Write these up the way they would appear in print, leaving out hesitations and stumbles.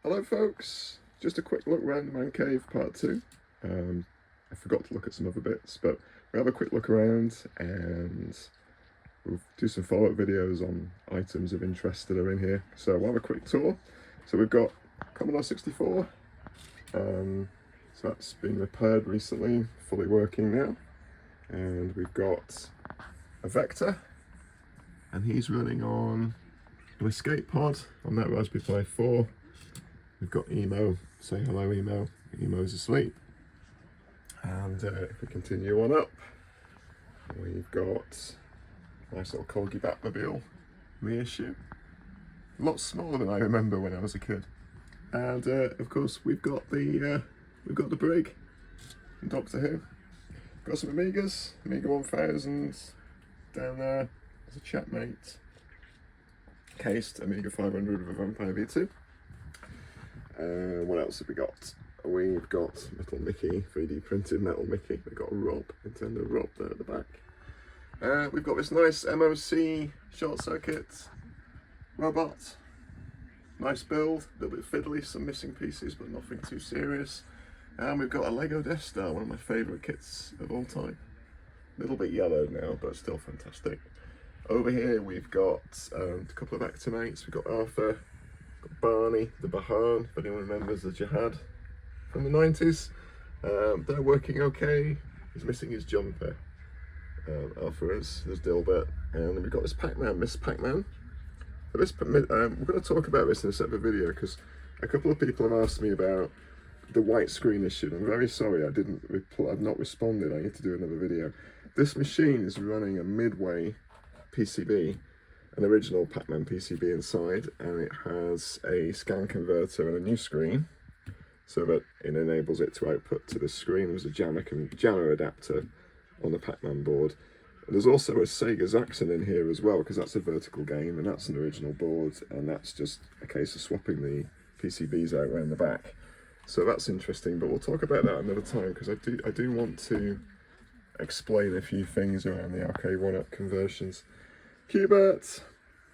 Hello folks, just a quick look around the Mancave part 2. I forgot to look at some other bits, but we'll have a quick look around and we'll do some follow-up videos on items of interest that are in here. So we'll have a quick tour. So we've got Commodore 64, so that's been repaired recently, fully working now. And we've got a Vector, and he's running on an escape pod on that Raspberry Pi 4. We've got Emo, say hello Emo, Emo's asleep. And if we continue on up, we've got a nice little Corgi Batmobile reissue. A lot smaller than I remember when I was a kid. And of course we've got the Brig from Doctor Who. Got some Amigas, Amiga 1000 down there as a chatmate. Cased Amiga 500 with a Vampire V2. What else have we got? We've got Metal Mickey, 3D printed Metal Mickey. We've got a Rob, Nintendo Rob there at the back. We've got this nice MOC short circuit robot. Nice build, a little bit fiddly, some missing pieces, but nothing too serious. And we've got a Lego Death Star, one of my favourite kits of all time. A little bit yellowed now, but still fantastic. Over here we've got a couple of Actimates. We've got Arthur, got Barney, the Bahan, if anyone remembers the Jihad from the 90s. They're working okay. He's missing his jumper. Arthur is, there's Dilbert. And then we've got this Pac-Man, Miss Pac-Man. We're going to talk about this in a separate video because a couple of people have asked me about the white screen issue. I'm very sorry I've not responded. I need to do another video. This machine is running a Midway PCB, an original Pac-Man PCB inside, and it has a scan converter and a new screen so that it enables it to output to the screen. There's a jammer adapter on the Pac-Man board. And there's also a Sega Zaxxon in here as well because that's a vertical game and that's an original board, and that's just a case of swapping the PCBs out around the back. So that's interesting, but we'll talk about that another time because I do want to explain a few things around the arcade one-up conversions. Qbert,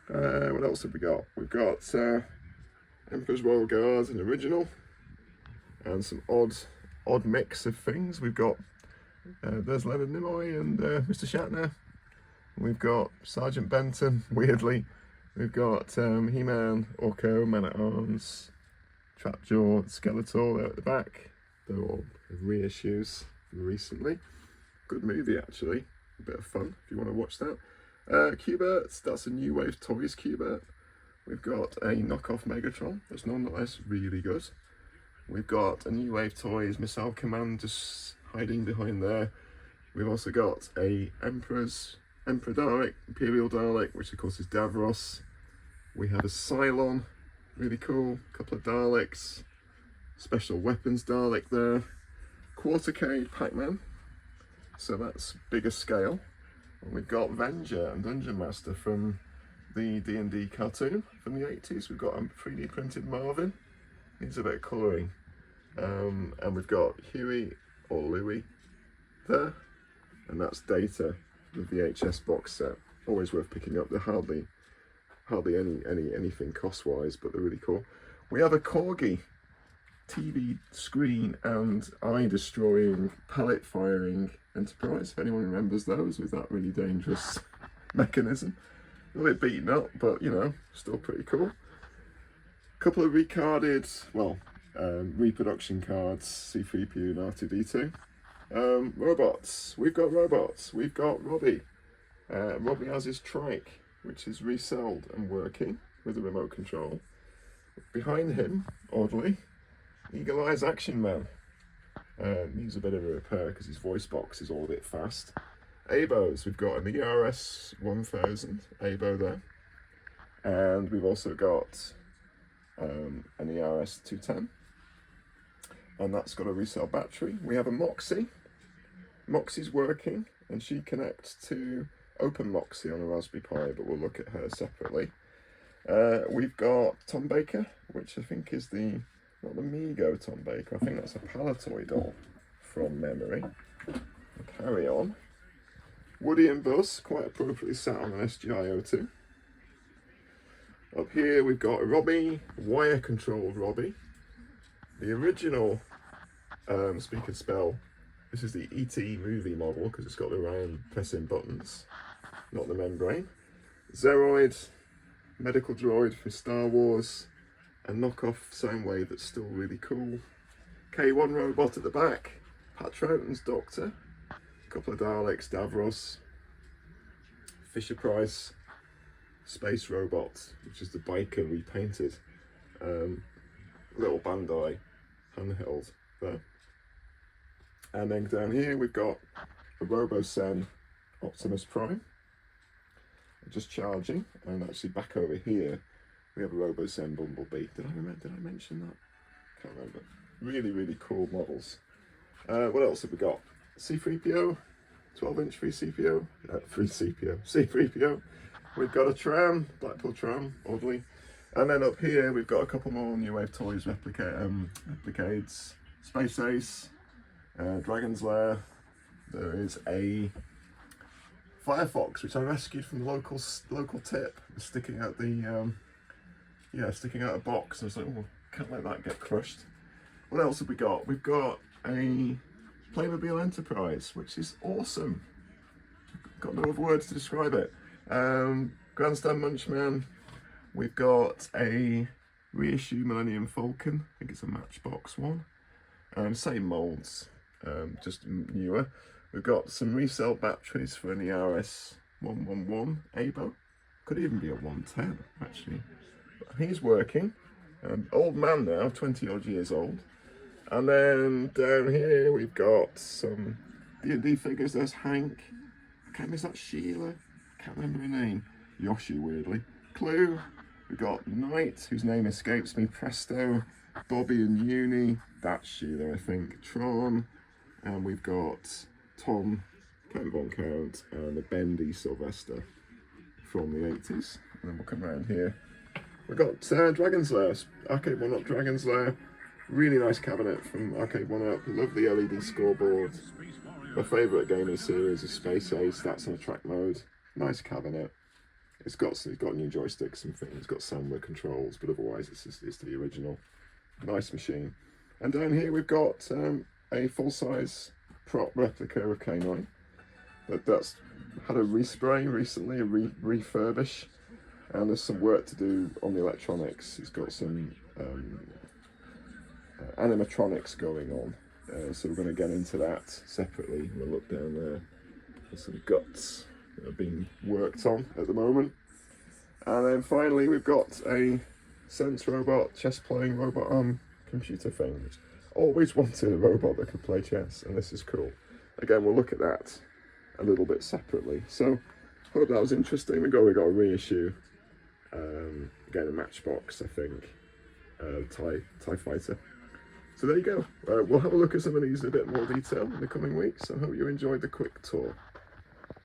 what else have we got? We've got Emperor's Royal Guard, an original, and some odd mix of things. We've got there's Leonard Nimoy and Mr. Shatner. We've got Sergeant Benton, weirdly. We've got He-Man, Orko, Man-at-Arms, Trapjaw, Skeletor there at the back. They're all reissues from recently. Good movie actually, a bit of fun if you want to watch that. Qbert, that's a New Wave Toys Qbert. We've got a knockoff Megatron that's nonetheless really good. We've got a New Wave Toys Missile Command just hiding behind there. We've also got a Emperor Dalek, Imperial Dalek, which of course is Davros. We have a Cylon, really cool, couple of Daleks, Special Weapons Dalek there, Quarter K Pac-Man, so that's bigger scale. And we've got Venger and Dungeon Master from the D&D cartoon from the 80s. We've got a 3D printed Marvin, needs a bit of colouring. And we've got Huey or Louie there, and that's Data, the VHS box set. Always worth picking up. They're hardly anything cost-wise, but they're really cool. We have a Corgi TV screen and eye-destroying, pellet-firing Enterprise, if anyone remembers those, with that really dangerous mechanism. A little bit beaten up, but you know, still pretty cool. A couple of recarded, reproduction cards, C3PO and R2D2. Robots. We've got robots. We've got Robbie. Robbie has his trike, which is resold and working with a remote control. Behind him, oddly, Eagle Eyes Action Man. Needs a bit of a repair because his voice box is all a bit fast. Abos, we've got an ERS 1000 Abo there. And we've also got an ERS 210. And that's got a resale battery. We have a Moxie. Moxie's working and she connects to Open Moxie on a Raspberry Pi, but we'll look at her separately. We've got Tom Baker, which I think is not the Mego Tom Baker, I think that's a Palatoy doll from memory. We'll carry on. Woody and Buzz, quite appropriately sat on an SGI-02. Up here we've got Robbie, wire controlled Robbie. The original Speak and Spell, this is the E.T. movie model because it's got the round pressing buttons, not the membrane. Zeroid, medical droid for Star Wars, a knockoff Soundwave that's still really cool. K1 robot at the back, Pat Troughton's Doctor, a couple of Daleks, Davros, Fisher Price, Space Robot, which is the biker repainted, little Bandai handheld there. And then down here we've got a RoboSen Optimus Prime, just charging, and actually back over here we have a RoboSen Bumblebee. Did I mention that? Can't remember. Really, really cool models. What else have we got? C3PO, 12-inch C3PO. We've got a tram, Blackpool tram, oddly. And then up here we've got a couple more New Wave Toys replicades. Space Ace, Dragon's Lair. There is a Firefox, which I rescued from the local tip, sticking out the sticking out a box. I was like, oh, can't let that get crushed. What else have we got? We've got a Playmobil Enterprise, which is awesome. Got no other words to describe it. Grandstand Munchman. We've got a reissue Millennium Falcon. I think it's a Matchbox one. Same molds, just newer. We've got some resale batteries for an ERS 111 ABO. Could even be a 110 actually. But he's working. Old man now, 20 odd years old. And then down here we've got some D&D figures. There's Hank. Is that Sheila? Can't remember her name. Yoshi, weirdly. Clue. We've got Knight, whose name escapes me. Presto. Bobby and Uni. That's Sheila, I think. Tron. And we've got Tom, Count Von Count, and the Bendy Sylvester from the 80s. And then we'll come around here. We've got Dragon's Lair, Arcade 1-Up Dragon's Lair. Really nice cabinet from Arcade 1-Up. Love the LED scoreboard. My favourite game in the series is Space Ace. That's on track mode. Nice cabinet. It's got new joysticks and things. It's got Sandler controls, but otherwise it's the original. Nice machine. And down here we've got a full-size prop replica of K9. That's had a respray recently, a refurbish. And there's some work to do on the electronics. It's got some animatronics going on. So we're going to get into that separately. We'll look down there. There's some guts that are being worked on at the moment. And then finally we've got a Sense robot, chess playing robot arm computer thing. Always wanted a robot that could play chess, and this is cool. Again, we'll look at that a little bit separately. So hope that was interesting. We got a reissue. Again, a Matchbox, I think. TIE Fighter. So there you go. We'll have a look at some of these in a bit more detail in the coming weeks. I hope you enjoyed the quick tour.